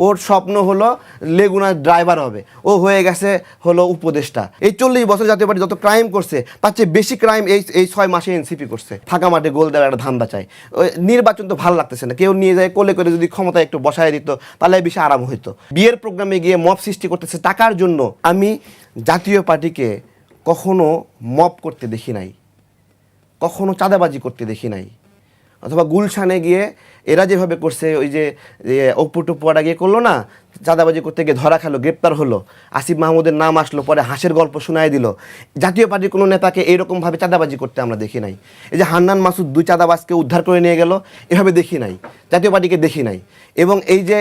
ওর স্বপ্ন হলো লেগুনার ড্রাইভার হবে, ও হয়ে গেছে হলো উপদেষ্টা। এই 40 বছর জাতীয় পার্টি যত ক্রাইম করছে তার চেয়ে বেশি ক্রাইম এই 6 মাসে এনসিপি করছে। ফাঁকা মাঠে গোল দেওয়ার একটা ধান্দা চাই। নির্বাচন তো ভালো লাগতেছে না, কেউ নিয়ে যায় কোলে করে যদি ক্ষমতায় একটু বসায় দিত তাহলে বেশি আরাম হইতো। বিয়ের প্রোগ্রামে গিয়ে মব সৃষ্টি করতেছে টাকার জন্য। আমি জাতীয় পার্টিকে কখনো মব করতে দেখি নাই, কখনো চাঁদাবাজি করতে দেখি নাই, অথবা গুলশানে গিয়ে এরা যেভাবে করছে, ওই যে অপু টপুয়াটা গিয়ে করলো না, চাঁদাবাজি করতে গিয়ে ধরা খেলো, গ্রেপ্তার হলো, আসিফ মাহমুদের নাম আসলো, পরে হাসের গল্প শোনায় দিল। জাতীয় পার্টির কোনো নেতাকে এইরকমভাবে চাঁদাবাজি করতে আমরা দেখি নাই। এই যে হান্নান মাসুদ 2 চাঁদাবাজকে উদ্ধার করে নিয়ে গেল, এভাবে দেখি নাই, জাতীয় পার্টিকে দেখি নাই। এবং এই যে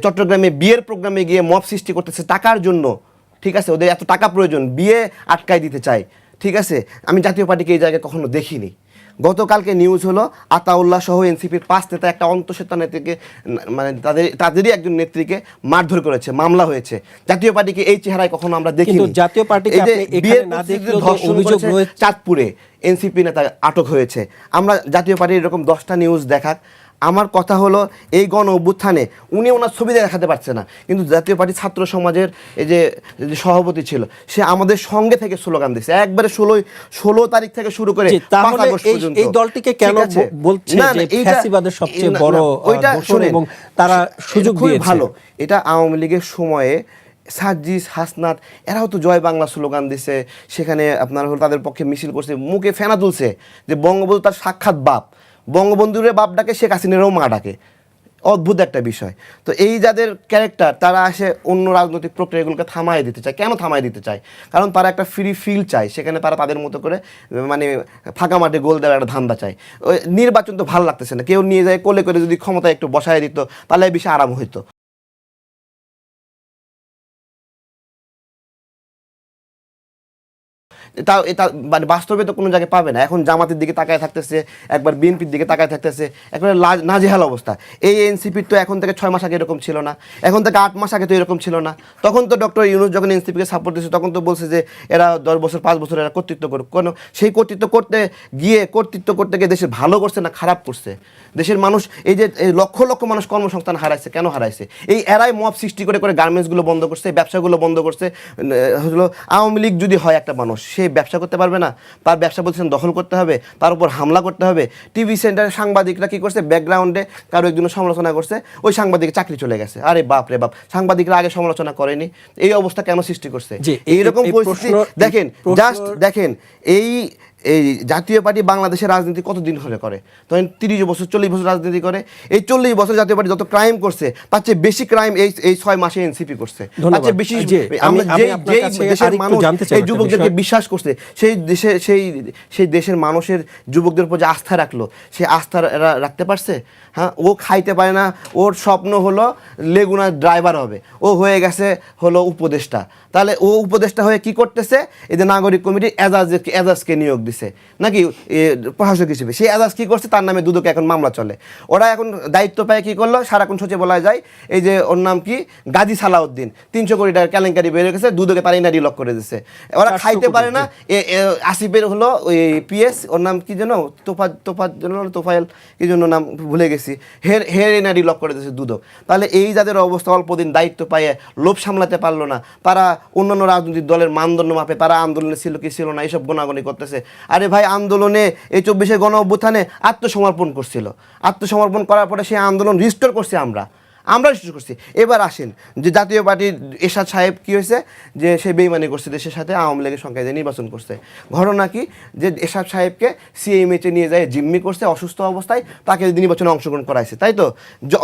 চট্টগ্রামে বিয়ের প্রোগ্রামে গিয়ে মব সৃষ্টি করতেছে টাকার জন্য, ঠিক আছে, ওদের এত টাকা প্রয়োজন, বিয়ে আটকায় দিতে চায়, ঠিক আছে, আমি জাতীয় পার্টিকে এই জায়গায় কখনো দেখিনি। গতকালকে নিউজ হলো আতাউল্লাহ সহ এনসিপির 5 নেতা একটা অন্তঃসত্ত্বা নেত্রীকে, মানে তাদেরই একজন নেত্রীকে মারধর করেছে, মামলা হয়েছে। জাতীয় পার্টিকে এই চেহারায় কখনো আমরা দেখিনি। কিন্তু জাতীয় পার্টিকে আপনি এখানে না দেখলেও অভিযোগ রয়েছে চাঁদপুরে এনসিপি নেতা আটক হয়েছে। আমরা জাতীয় পার্টির এরকম 10টা নিউজ দেখাক। আমার কথা হলো এই গণ অভ্যুত্থানে উনি ওনার ছবি দেখাতে পারছে না, কিন্তু জাতীয় পার্টি ছাত্র সমাজের এই যে সভাপতি ছিল, সে আমাদের সঙ্গে থেকে স্লোগান দিচ্ছে একবারে 16 তারিখ থেকে শুরু করে 5 আগস্ট পর্যন্ত। এই দলটিকে কেন বলছে যে ফ্যাসিবাদের সবচেয়ে বড় দোষর এবং তারা সুযোগ দিয়েছে? ভালো, এটা আওয়ামী লীগের সময়ে সাজ্জিস হাসনাত এরাও তো জয় বাংলা স্লোগান দিছে, সেখানে আপনার হলো তাদের পক্ষে মিছিল করছে, মুখে ফেনা তুলছে যে বঙ্গবন্ধু তার সাক্ষাৎ বাপ, বঙ্গবন্ধুরে বাপ ডাকে, শেখ হাসিনারও মা ডাকে। অদ্ভুত একটা বিষয়। তো এই যাদের ক্যারেক্টার, তারা আসে অন্য রাজনৈতিক প্রক্রিয়াগুলোকে থামাই দিতে চায়। কেন থামাই দিতে চায়? কারণ তারা একটা ফ্রি ফিল চায়, সেখানে তারা তাদের মতো করে মানে ফাঁকা মাঠে গোল দেওয়ার একটা ধান্দা চায়। নির্বাচন তো ভালো লাগতেছে না, কেউ নিয়ে যায় কোলে করে যদি ক্ষমতায় একটু বসায় দিত তাহলে বেশি আরাম হইতো। এটা মানে বাস্তবে তো কোনো জায়গায় পাবে না। এখন জামাতের দিকে তাকায় থাকতেছে, একবার বিএনপির দিকে তাকায় থাকতেছে, একবারে নাজেহাল অবস্থা। এই এনসিপির তো এখন থেকে 6 মাস আগে এরকম ছিল না, এখন থেকে 8 মাস আগে তো এরকম ছিল না। তখন তো ডক্টর ইউনূস যখন এনসিপিকে সাপোর্ট দিচ্ছে তখন তো বলছে যে এরা 10 বছর 5 বছর এরা কর্তৃত্ব করুক। কোনো সেই কর্তৃত্ব করতে গিয়ে দেশের ভালো করছে না খারাপ করছে? দেশের মানুষ এই যে লক্ষ লক্ষ মানুষ কর্মসংস্থান হারাইছে, কেন হারাইছে? এই এরাই মব সৃষ্টি করে করে গার্মেন্টসগুলো বন্ধ করছে, ব্যবসাগুলো বন্ধ করছে। হলো আওয়ামী লীগ যদি হয় একটা মানুষ, সে ব্যবসা করতে পারবে না, তার ব্যবসা প্রতিষ্ঠান দখল করতে হবে, তার উপর হামলা করতে হবে। টিভি সেন্টারের সাংবাদিকরা কি করছে, ব্যাকগ্রাউন্ডে কারো একজনের সমালোচনা করছে, ওই সাংবাদিকের চাকরি চলে গেছে। আরে বাপ রে বাপ, সাংবাদিকরা আগে সমালোচনা করেনি? এই অবস্থা কেন সৃষ্টি করছে? এইরকম পরিস্থিতি দেখেন, জাস্ট দেখেন এই জাতীয় পার্টি বাংলাদেশের রাজনীতি কতদিন ধরে করে? তখন 30 বছর 40 বছর রাজনীতি করে। এই 40 বছর জাতীয় পার্টি যত ক্রাইম করছে তার চেয়ে বেশি ক্রাইম এই 6 মাসে এনসিপি করছে। তার চেয়ে বেশি আমরা দেশের মানুষ এই যুবকদেরকে বিশ্বাস করছে, সেই দেশের মানুষের যুবকদের উপর যে আস্থা রাখলো, সেই আস্থা রাখতে পারছে? হ্যাঁ, ও খাইতে পারে না, ওর স্বপ্ন হলো লেগুনার ড্রাইভার হবে, ও হয়ে গেছে হলো উপদেষ্টা। তাহলে ও উপদেষ্টা হয়ে কি করতেছে? এই যে নাগরিক কমিটি এজাজকে নিয়োগ দিছে নাকি প্রশাসক হিসেবে, সেই এজাজ কি করছে? তার নামে দুদকে এখন মামলা চলে। ওরা এখন দায়িত্ব পায় কি করলো? সারাক্ষণ সচিব বলা যায়, এই যে ওর নাম কি, গাজী সালাউদ্দিন, 300 কোটি টাকার কেলেঙ্কারি বের হয়ে গেছে, দুদকে তার ইনারি লক করে দিচ্ছে। ওরা খাইতে পারে না। আসিফের হলো ওই পিএস, ওর নাম কি যেন, তোফায়েল কি জন্য নাম ভুলে গেছি, হের এনারি লক করে দিয়েছে দুদক। তাহলে এই যাদের অবস্থা, অল্পদিন দায়িত্ব পাইয়ে লোভ সামলাতে পারলো না, তারা অন্যান্য রাজনৈতিক দলের মানদণ্ড মাপে তারা আন্দোলনে ছিল কি ছিল না এইসব গোনাগনি করতেছে। আরে ভাই, আন্দোলনে এই 24-এর গণ অভ্যুত্থানে আত্মসমর্পণ করছিল, আত্মসমর্পণ করার পরে সেই আন্দোলন রিস্টোর করছি আমরা রিস্টোর করছি। এবার আসেন যে জাতীয় পার্টির এরশাদ সাহেব কি হয়েছে, যে সে বেইমানি করছে দেশের সাথে, আওয়ামী লীগের সংখ্যায় যে নির্বাচন করছে। ঘটনা কি, যে এরশাদ সাহেবকে সিএমএইচে নিয়ে যায় জিম্মি করছে অসুস্থ অবস্থায়, তাকে নির্বাচনে অংশগ্রহণ করাইছে, তাই তো?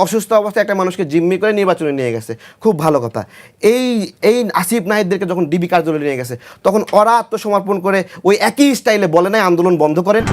অসুস্থ অবস্থায় একটা মানুষকে জিম্মি করে নির্বাচনে নিয়ে গেছে, খুব ভালো কথা। এই আসিফ নাহিদদেরকে যখন ডিবি কার্যালয়ে নিয়ে গেছে, তখন ওরা আত্মসমর্পণ করে ওই একই স্টাইলে বলে নাই আন্দোলন বন্ধ করেন।